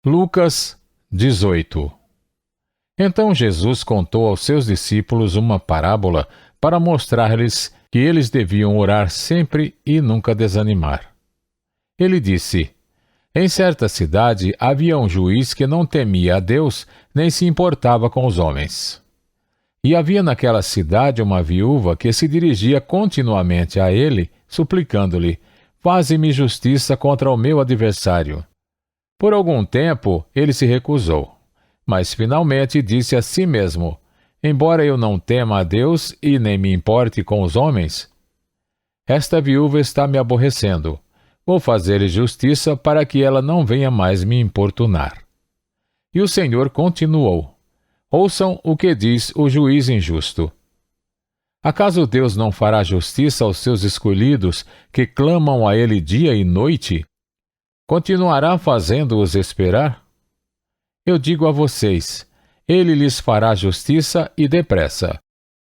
Lucas 18. Então Jesus contou aos seus discípulos uma parábola para mostrar-lhes que eles deviam orar sempre e nunca desanimar. Ele disse: Em certa cidade havia um juiz que não temia a Deus nem se importava com os homens. E havia naquela cidade uma viúva que se dirigia continuamente a ele, suplicando-lhe: Faze-me justiça contra o meu adversário. Por algum tempo ele se recusou, mas finalmente disse a si mesmo: Embora eu não tema a Deus e nem me importe com os homens, esta viúva está me aborrecendo. Vou fazer-lhe justiça para que ela não venha mais me importunar. E o Senhor continuou: Ouçam o que diz o juiz injusto. Acaso Deus não fará justiça aos seus escolhidos que clamam a Ele dia e noite? Continuará fazendo-os esperar? Eu digo a vocês, Ele lhes fará justiça e depressa.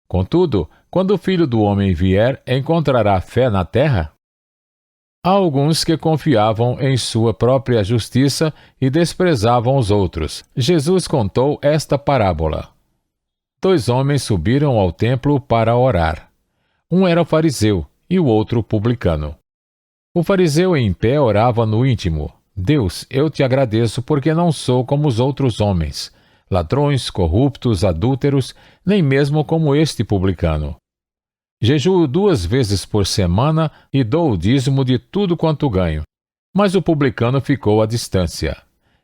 Contudo, quando o Filho do Homem vier, encontrará fé na terra? Há alguns que confiavam em sua própria justiça e desprezavam os outros. Jesus contou esta parábola. 2 homens subiram ao templo para orar. Um era fariseu e o outro publicano. O fariseu em pé orava no íntimo: Deus, eu te agradeço porque não sou como os outros homens, ladrões, corruptos, adúlteros, nem mesmo como este publicano. Jejuo 2 vezes por semana e dou o dízimo de tudo quanto ganho. Mas o publicano ficou à distância.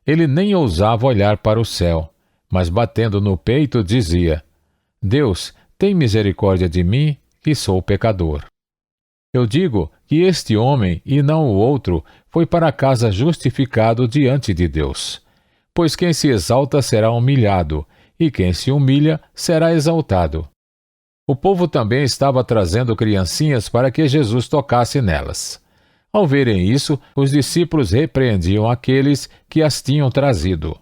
Ele nem ousava olhar para o céu, mas batendo no peito dizia: Deus, tem misericórdia de mim, que sou pecador. Eu digo que este homem, e não o outro, foi para casa justificado diante de Deus. Pois quem se exalta será humilhado, e quem se humilha será exaltado. O povo também estava trazendo criancinhas para que Jesus tocasse nelas. Ao verem isso, os discípulos repreendiam aqueles que as tinham trazido.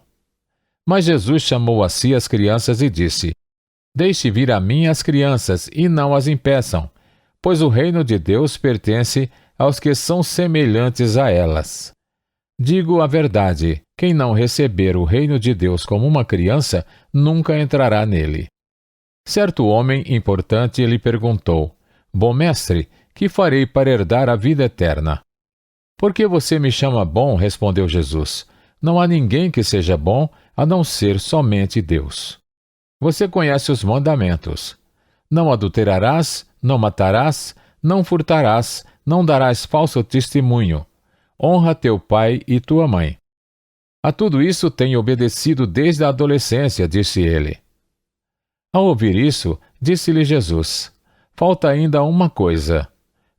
Mas Jesus chamou a si as crianças e disse: Deixe vir a mim as crianças e não as impeçam, pois o reino de Deus pertence aos que são semelhantes a elas. Digo a verdade, quem não receber o reino de Deus como uma criança, nunca entrará nele. Certo homem importante lhe perguntou: Bom mestre, que farei para herdar a vida eterna? Por que você me chama bom? Respondeu Jesus. Não há ninguém que seja bom, a não ser somente Deus. Você conhece os mandamentos: não adulterarás, não matarás, não furtarás, não darás falso testemunho. Honra teu pai e tua mãe. A tudo isso tenho obedecido desde a adolescência, disse ele. Ao ouvir isso, disse-lhe Jesus: Falta ainda uma coisa.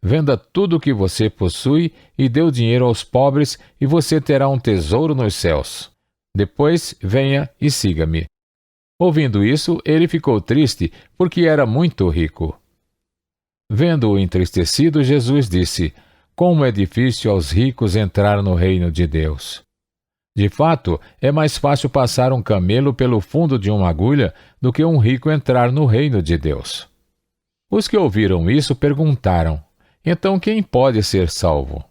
Venda tudo o que você possui e dê o dinheiro aos pobres e você terá um tesouro nos céus. Depois, venha e siga-me. Ouvindo isso, ele ficou triste porque era muito rico. Vendo-o entristecido, Jesus disse: Como é difícil aos ricos entrar no reino de Deus. De fato, é mais fácil passar um camelo pelo fundo de uma agulha do que um rico entrar no reino de Deus. Os que ouviram isso perguntaram: Então quem pode ser salvo?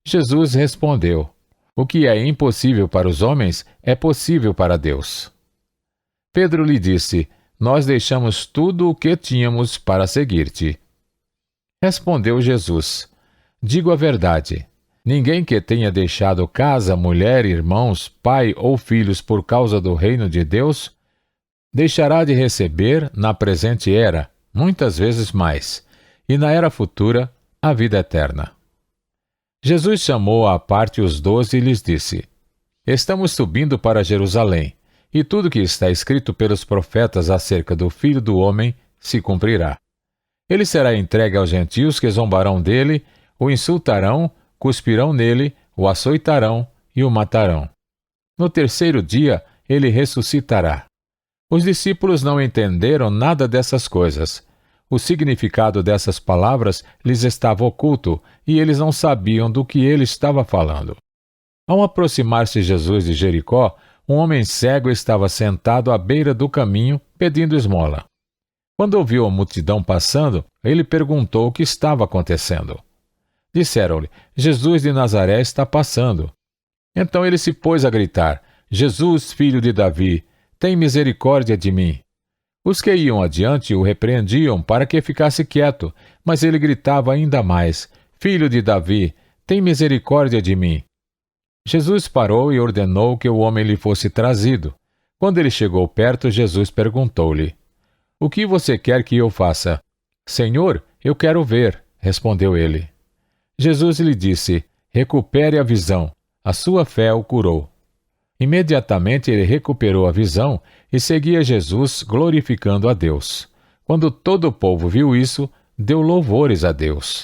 Jesus respondeu: O que é impossível para os homens é possível para Deus. Pedro lhe disse: Nós deixamos tudo o que tínhamos para seguir-te. Respondeu Jesus: Digo a verdade. Ninguém que tenha deixado casa, mulher, irmãos, pai ou filhos por causa do reino de Deus, deixará de receber, na presente era, muitas vezes mais, e na era futura, a vida eterna. Jesus chamou à parte os 12 e lhes disse: Estamos subindo para Jerusalém, e tudo que está escrito pelos profetas acerca do Filho do Homem se cumprirá. Ele será entregue aos gentios que zombarão dele, o insultarão, cuspirão nele, o açoitarão e o matarão. No 3º dia, ele ressuscitará. Os discípulos não entenderam nada dessas coisas. O significado dessas palavras lhes estava oculto e eles não sabiam do que ele estava falando. Ao aproximar-se Jesus de Jericó, um homem cego estava sentado à beira do caminho, pedindo esmola. Quando ouviu a multidão passando, ele perguntou o que estava acontecendo. Disseram-lhe: Jesus de Nazaré está passando. Então ele se pôs a gritar: Jesus, filho de Davi, tem misericórdia de mim. Os que iam adiante o repreendiam para que ficasse quieto, mas ele gritava ainda mais: Filho de Davi, tem misericórdia de mim. Jesus parou e ordenou que o homem lhe fosse trazido. Quando ele chegou perto, Jesus perguntou-lhe: O que você quer que eu faça? Senhor, eu quero ver, respondeu ele. Jesus lhe disse: Recupere a visão. A sua fé o curou. Imediatamente ele recuperou a visão e seguia Jesus, glorificando a Deus. Quando todo o povo viu isso, deu louvores a Deus.